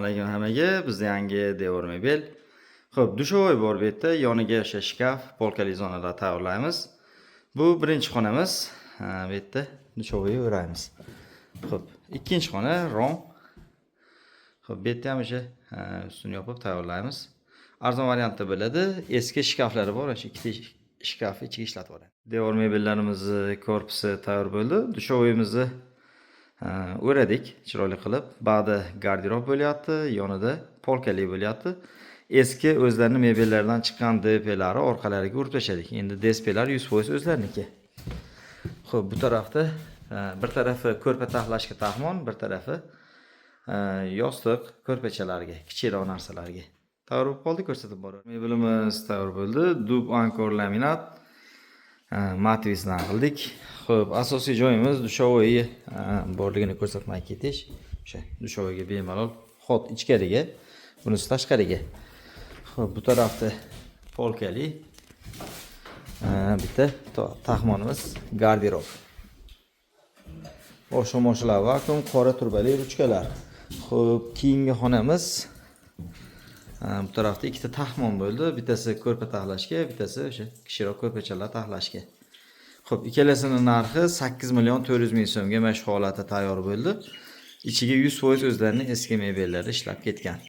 Assalomu alaykum hammaga. Bizda yangi devor mebel. Xo'p, dushovoy bor bu yerda. Yoniga o'sha shkaf, polkali zonalar tayyorlaymiz. Bu birinchi xonamiz. Bu yerda dushovoy o'raymiz. Xo'p, ikkinchi xona rom. Xo'p, bu yerda ham o'sha ustini yopib tayyorlaymiz. Arzon variantda bo'ladi. Eski shkaflari bor, o'sha ikkita shkafni ichiga ishlatib oladi. Devor mebellarimizni korpusi tayyor bo'ldi. Dushovoyimizni o'radik chiroyli qilib. Bag'da garderob bo'lyapti, yonida polkali bo'lyapti. Eski o'zlarining mebellaridan chiqqan DPlari orqalariga urib tashladik. Endi DSPlar 100% o'zlariniki. Xo'p, bu tarafda bir tarafi ko'rpa taxlashga taxmon, bir tarafi yostiq ko'rpachalarga, kichikroq narsalarga. Tayyor bo'lib qoldi, ko'rsatib boraman. Mebelimiz tayyor bo'ldi. Dub ankor laminat matvisdan qildik. Xo'p, asosiy joyimiz dushovoy borligini ko'rsatmay ketish. O'sha dushovoyga bemalol xot ichkariga, bunisi tashqariga. Xo'p, bu tarafda polkali bitta taxmonimiz garderob. Boshqa vakuum, qora turbali ruchkalar. Xo'p, keyingi xonamiz bu tarafda ikkita taxmon bo'ldi. Bittasi ko'rpa taxlashga, bittasi o'sha kichikroq ko'rpachalar taxlashga. Xo'p, ikkalasining narxi 8.400.000 so'mga mana shu holatda tayyor bo'ldi. Ichiga 100% o'zlarining eski mebellari ishlab ketgan.